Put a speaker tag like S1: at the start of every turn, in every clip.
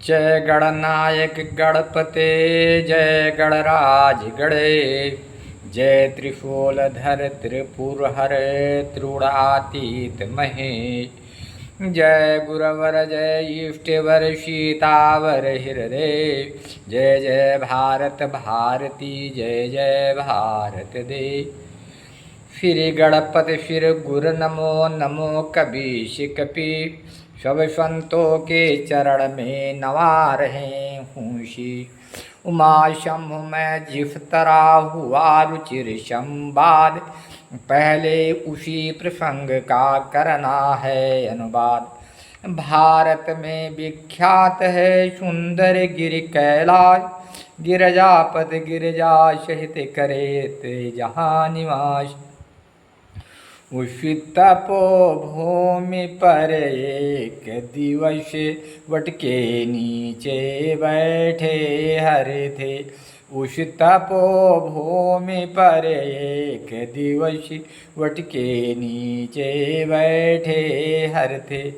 S1: जय गणनायक गणपते, जय गणराज गणे, जय त्रिशूलधर त्रिपुर हरे त्रिगुणातीत महे। जय गुरवर जय इष्टवर सीतावर हृदय, जय जय भारत भारती, जय जय भारत दे। फिर गणपति फिर गुर नमो नमो कबीश कपि, सब संतों के चरण में नवा रहे हूँसी। उमा शंभु में जिफतरा हुआ रुचिर संवाद, पहले उसी प्रसंग का करना है अनुवाद। भारत में विख्यात है सुंदर गिर कैलाश, गिरजापद गिरजा सहित करे ते जहाँ निवास। उस तपोभूमि पर एक दिवस वट के नीचे बैठे हरे थे। उस तपोभूमि पर एक दिवस वट के नीचे बैठे हर थे।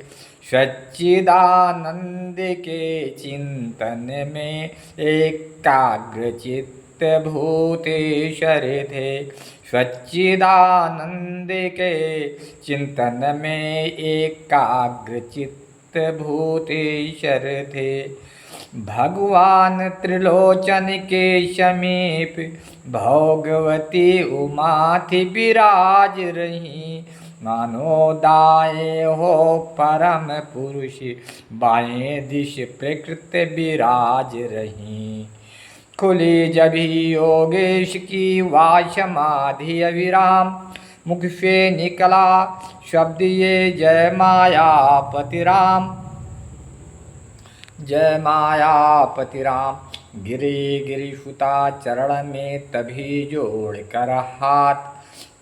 S1: सच्चिदानंद के चिंतन में एकाग्रचित्त भूतेश्वर थे। सच्चिदानंद के चिंतन में एकाग्रचित्त भूतेश्वर थे। भगवान त्रिलोचन के समीप भोगवती उमा थी विराज रही। मानो दाएं हो परम पुरुष, बाएं दिश प्रकृति विराज रही। खुली जभी योगेश की वासमाधि अविराम, मुख से निकला शब्द ये जय मायापति राम, जय मायापति राम। गिरी गिरी सुता चरण में तभी जोड़ कर हाथ,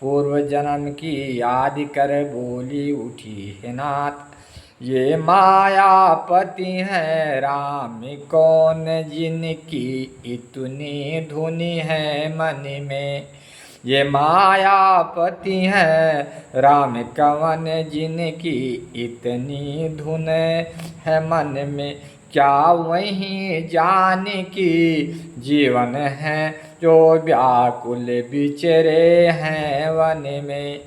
S1: पूर्व जन्म की याद कर बोली उठी है नाथ। ये मायापति है राम कौन, जिनकी इतनी धुनी है मन में। ये मायापति है राम कवन, जिनकी इतनी धुन है मन में। क्या वही जान की जीवन है जो व्याकुल बिचरे हैं वन में।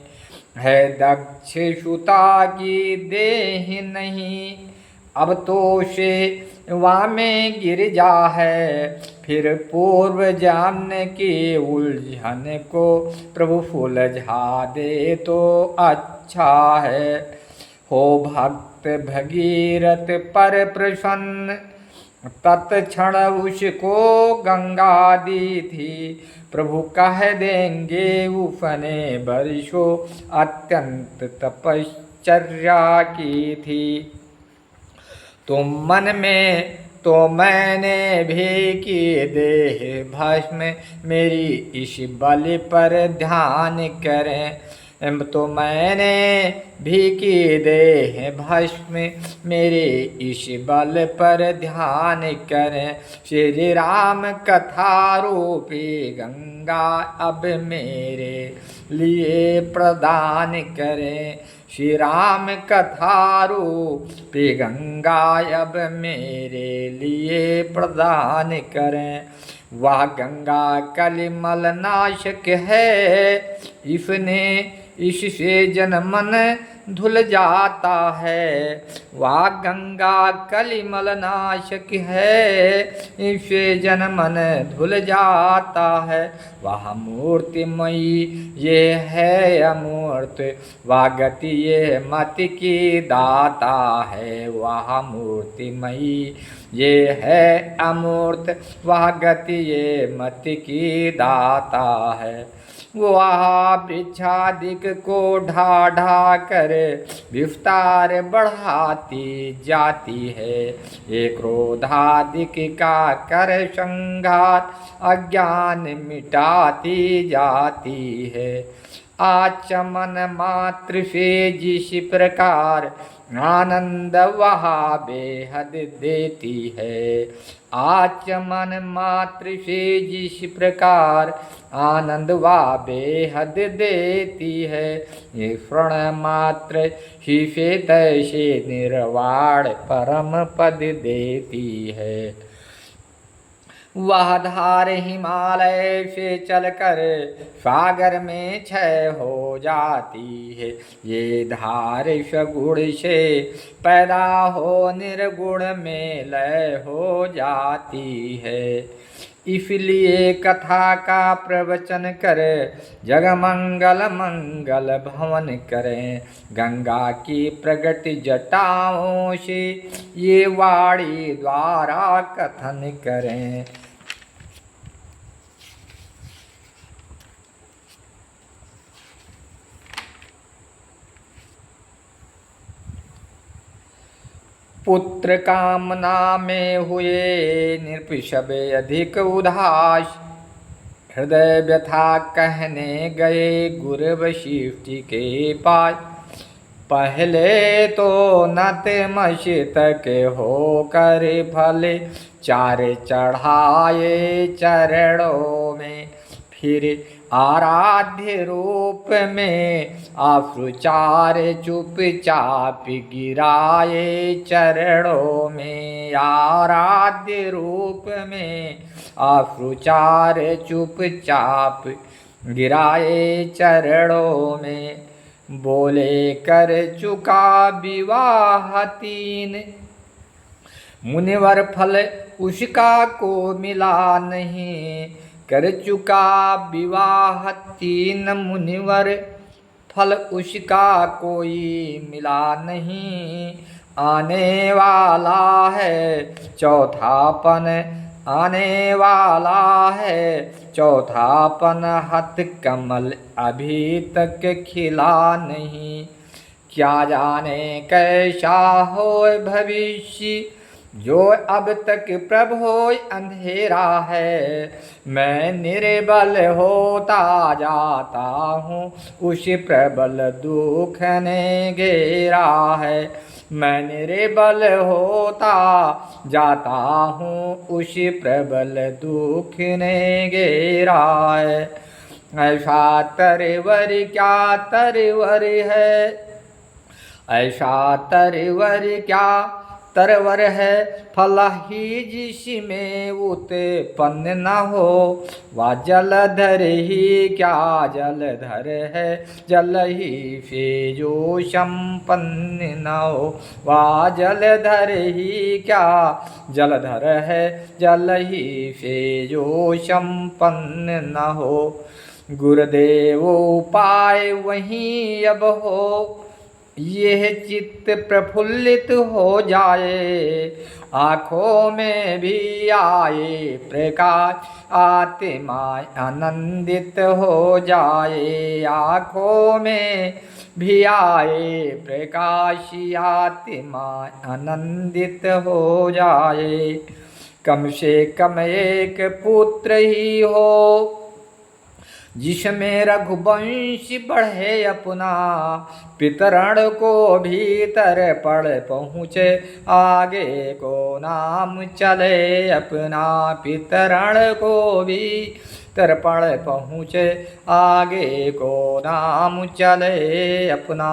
S1: है दक्ष सुता की देह नहीं, अब तो सेवा में गिर जा है। फिर पूर्व जन्म की उलझन को प्रभु सुलझा दे तो अच्छा है। हो भक्त भगीरथ पर प्रसन्न, तत्क्षण उसको गंगा दी थी। प्रभु कह देंगे उसने वर्षों अत्यंत तपश्चर्या की थी। तुम मन में तो मैंने भी की देह भस्म, मेरी इस बलि पर ध्यान करें। तो मैंने भी की देह भस्म, मेरे इस बल पर ध्यान करें। श्री राम कथा रूपी गंगा अब मेरे लिए प्रदान करें। श्री राम कथा रूपी गंगा अब मेरे लिए प्रदान करें। वह गंगा कलिमल नाशक है, इसने इससे जन मन धुल जाता है। वह गंगा कलिमल नाशक है, इससे जन मन धुल जाता है। वह मूर्तिमयी ये है अमूर्त, वह गति ये मति की दाता है। वह मूर्तिमयी ये है अमूर्त, वह गति ये मति की दाता है। वह वृक्षादिक को ढा ढा कर विस्तार बढ़ाती जाती है। ये क्रोधादिक का कर संघात अज्ञान मिटाती जाती है। आचमन मात्र से जिस प्रकार आनंद वहाँ बेहद देती है। आचमन मात्र से जिस प्रकार आनंद वह बेहद देती है, ये श्रण मात्र ही से तैसे निर्वाण परम पद देती है। वह धार हिमालय से चलकर सागर में क्षय हो जाती है, ये धार सगुण से पैदा हो निर्गुण में लय हो जाती है। इसलिए कथा का प्रवचन कर जगमंगल मंगल भवन करें, गंगा की प्रगट जटाओं से ये वाणी द्वारा कथन करें। पुत्र कामना में हुए नृपशब अधिक उदास, हृदय व्यथा कहने गए गुरु वशिष्ठ के पास। पहले तो नतमस्तक होकर फल चार चढ़ाए चरणों में, फिर आराध्य रूप में आश्रुचार चुपचाप गिराए चरणों में। आराध्य रूप में आश्रुचार चुपचाप गिराए चरणों में। बोले कर चुका विवाह तीन, मुनिवर फल उसका को मिला नहीं। कर चुका विवाह तीन मुनिवर, फल उसका कोई मिला नहीं। आने वाला है चौथापन, आने वाला है चौथापन, हत कमल अभी तक खिला नहीं। क्या जाने कैसा हो भविष्य, जो अब तक प्रभो अंधेरा है। मैं निर्बल होता जाता हूँ, उस प्रबल दुख ने घेरा है। मैं निर्बल होता जाता हूँ, उस प्रबल दुख ने घेरा है। ऐसा तरवर क्या तरवर है, ऐसा तरवर क्या तरवर है, फल ही जिसमें उत्पन्न न हो। वह जलधर ही क्या जलधर है, जल ही से जो संपन्न न हो। वह जलधर ही क्या जलधर है, जल ही से जो संपन्न न हो। गुरुदेव उपाय वहीं अब हो, यह चित्त प्रफुल्लित हो जाए। आँखों में भी आए प्रकाश, आत्मा आनंदित हो जाए। आँखों में भी आए प्रकाश, आत्मा आनंदित हो जाए। कम से कम एक पुत्र ही हो, जिसमें रघुवंश बढ़े अपना। पितरण को भीतर पड़ पहुँचे, आगे को नाम चले अपना। पितरण को भीतर पड़ पहुँचे, आगे को नाम चले अपना।